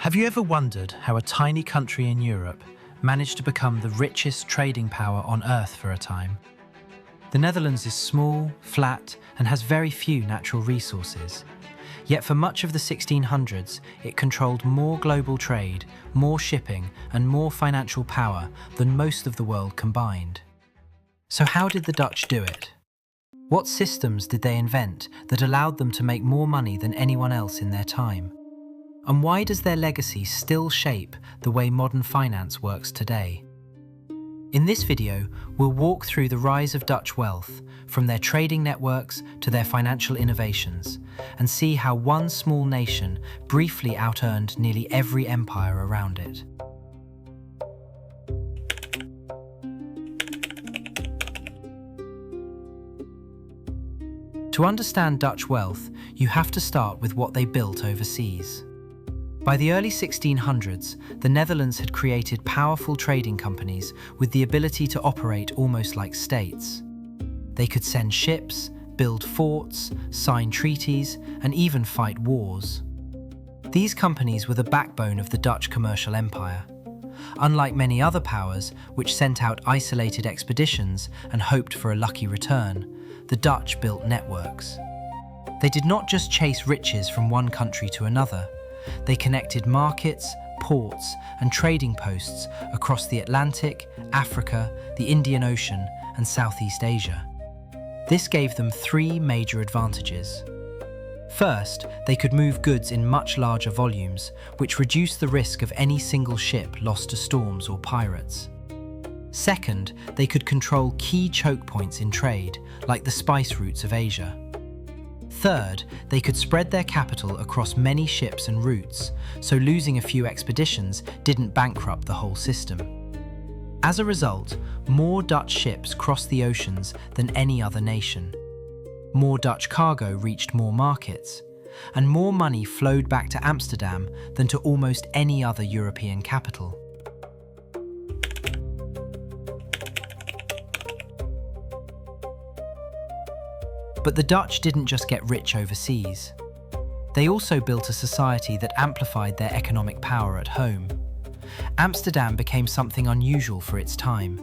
Have you ever wondered how a tiny country in Europe managed to become the richest trading power on Earth for a time? The Netherlands is small, flat, and has very few natural resources. Yet for much of the 1600s, it controlled more global trade, more shipping, and more financial power than most of the world combined. So how did the Dutch do it? What systems did they invent that allowed them to make more money than anyone else in their time? And why does their legacy still shape the way modern finance works today? In this video, we'll walk through the rise of Dutch wealth, from their trading networks to their financial innovations, and see how one small nation briefly out-earned nearly every empire around it. To understand Dutch wealth, you have to start with what they built overseas. By the early 1600s, the Netherlands had created powerful trading companies with the ability to operate almost like states. They could send ships, build forts, sign treaties, and even fight wars. These companies were the backbone of the Dutch commercial empire. Unlike many other powers, which sent out isolated expeditions and hoped for a lucky return, the Dutch built networks. They did not just chase riches from one country to another. They connected markets, ports, and trading posts across the Atlantic, Africa, the Indian Ocean, and Southeast Asia. This gave them three major advantages. First, they could move goods in much larger volumes, which reduced the risk of any single ship lost to storms or pirates. Second, they could control key choke points in trade, like the spice routes of Asia. Third, they could spread their capital across many ships and routes, so losing a few expeditions didn't bankrupt the whole system. As a result, more Dutch ships crossed the oceans than any other nation. More Dutch cargo reached more markets, and more money flowed back to Amsterdam than to almost any other European capital. But the Dutch didn't just get rich overseas. They also built a society that amplified their economic power at home. Amsterdam became something unusual for its time,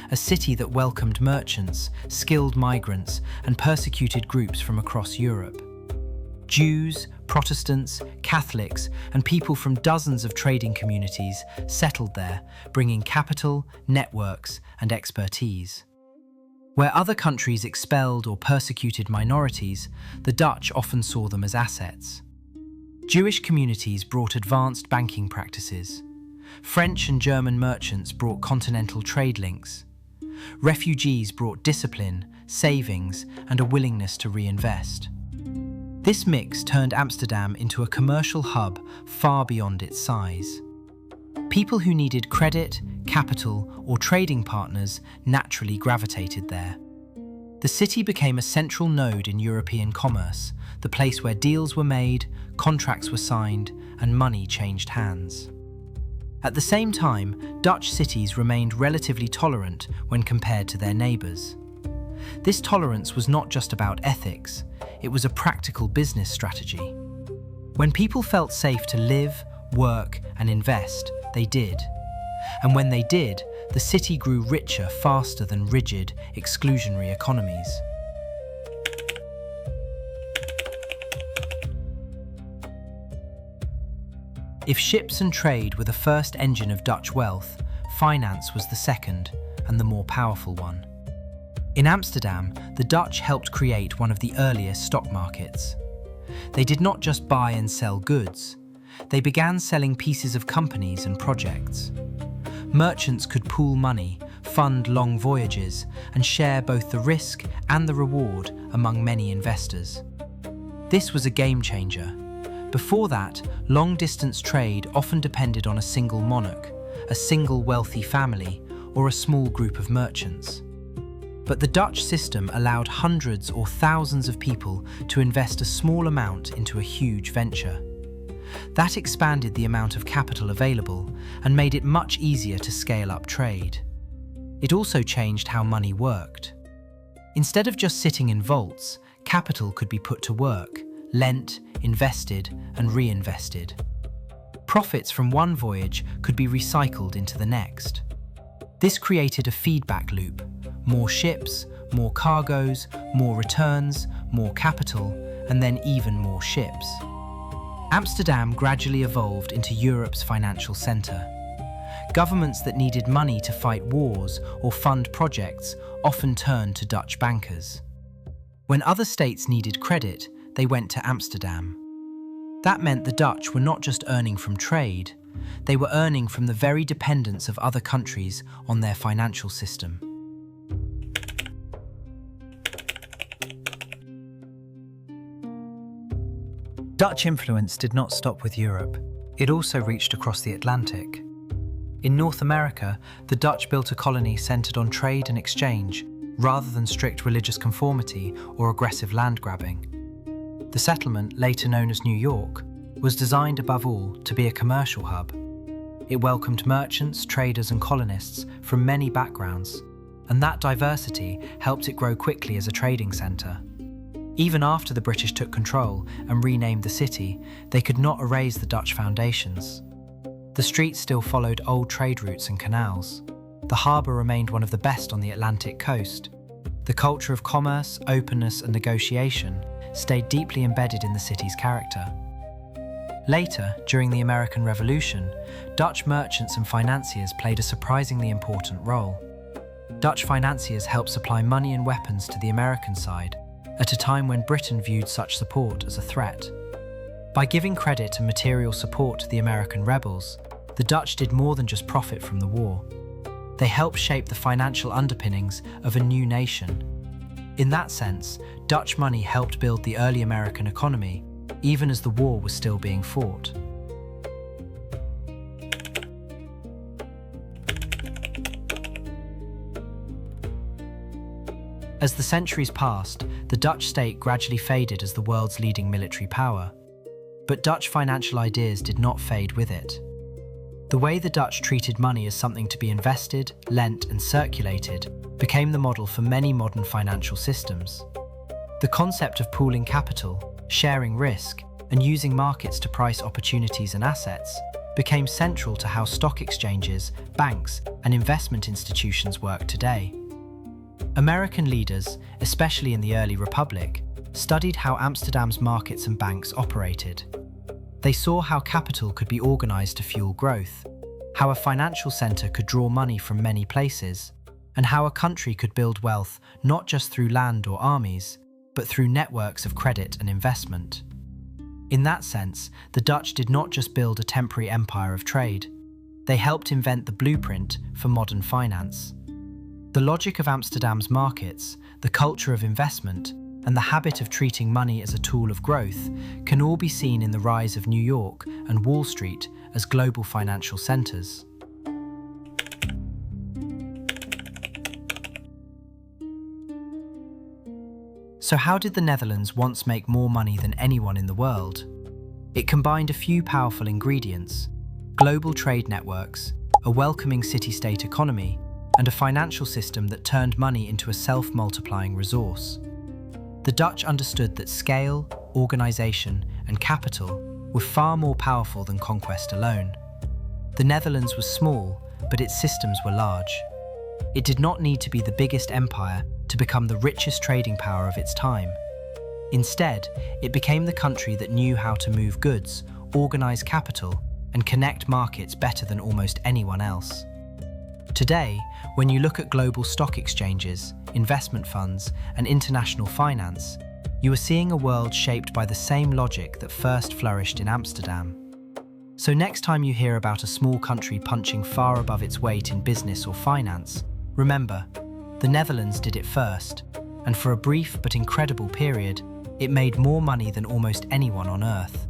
a city that welcomed merchants, skilled migrants, and persecuted groups from across Europe. Jews, Protestants, Catholics, and people from dozens of trading communities settled there, bringing capital, networks, and expertise. Where other countries expelled or persecuted minorities, the Dutch often saw them as assets. Jewish communities brought advanced banking practices. French and German merchants brought continental trade links. Refugees brought discipline, savings, and a willingness to reinvest. This mix turned Amsterdam into a commercial hub far beyond its size. People who needed credit, capital, or trading partners naturally gravitated there. The city became a central node in European commerce, the place where deals were made, contracts were signed, and money changed hands. At the same time, Dutch cities remained relatively tolerant when compared to their neighbours. This tolerance was not just about ethics, it was a practical business strategy. When people felt safe to live, work, and invest, they did. And when they did, the city grew richer faster than rigid, exclusionary economies. If ships and trade were the first engine of Dutch wealth, finance was the second, and the more powerful one. In Amsterdam, the Dutch helped create one of the earliest stock markets. They did not just buy and sell goods. They began selling pieces of companies and projects. Merchants could pool money, fund long voyages, and share both the risk and the reward among many investors. This was a game changer. Before that, long-distance trade often depended on a single monarch, a single wealthy family, or a small group of merchants. But the Dutch system allowed hundreds or thousands of people to invest a small amount into a huge venture. That expanded the amount of capital available and made it much easier to scale up trade. It also changed how money worked. Instead of just sitting in vaults, capital could be put to work, lent, invested, and reinvested. Profits from one voyage could be recycled into the next. This created a feedback loop: more ships, more cargoes, more returns, more capital, and then even more ships. Amsterdam gradually evolved into Europe's financial centre. Governments that needed money to fight wars or fund projects often turned to Dutch bankers. When other states needed credit, they went to Amsterdam. That meant the Dutch were not just earning from trade, they were earning from the very dependence of other countries on their financial system. Dutch influence did not stop with Europe. It also reached across the Atlantic. In North America, the Dutch built a colony centered on trade and exchange, rather than strict religious conformity or aggressive land grabbing. The settlement, later known as New York, was designed above all to be a commercial hub. It welcomed merchants, traders, and colonists from many backgrounds, and that diversity helped it grow quickly as a trading center. Even after the British took control and renamed the city, they could not erase the Dutch foundations. The streets still followed old trade routes and canals. The harbour remained one of the best on the Atlantic coast. The culture of commerce, openness, and negotiation stayed deeply embedded in the city's character. Later, during the American Revolution, Dutch merchants and financiers played a surprisingly important role. Dutch financiers helped supply money and weapons to the American side, at a time when Britain viewed such support as a threat. By giving credit and material support to the American rebels, the Dutch did more than just profit from the war. They helped shape the financial underpinnings of a new nation. In that sense, Dutch money helped build the early American economy, even as the war was still being fought. As the centuries passed, the Dutch state gradually faded as the world's leading military power. But Dutch financial ideas did not fade with it. The way the Dutch treated money as something to be invested, lent, and circulated became the model for many modern financial systems. The concept of pooling capital, sharing risk, and using markets to price opportunities and assets became central to how stock exchanges, banks, and investment institutions work today. American leaders, especially in the early Republic, studied how Amsterdam's markets and banks operated. They saw how capital could be organized to fuel growth, how a financial center could draw money from many places, and how a country could build wealth not just through land or armies, but through networks of credit and investment. In that sense, the Dutch did not just build a temporary empire of trade. They helped invent the blueprint for modern finance. The logic of Amsterdam's markets, the culture of investment, and the habit of treating money as a tool of growth can all be seen in the rise of New York and Wall Street as global financial centers. So how did the Netherlands once make more money than anyone in the world? It combined a few powerful ingredients: global trade networks, a welcoming city-state economy, and a financial system that turned money into a self-multiplying resource. The Dutch understood that scale, organization, and capital were far more powerful than conquest alone. The Netherlands was small, but its systems were large. It did not need to be the biggest empire to become the richest trading power of its time. Instead, it became the country that knew how to move goods, organize capital, and connect markets better than almost anyone else. Today, when you look at global stock exchanges, investment funds, and international finance, you are seeing a world shaped by the same logic that first flourished in Amsterdam. So next time you hear about a small country punching far above its weight in business or finance, remember, the Netherlands did it first, and for a brief but incredible period, it made more money than almost anyone on Earth.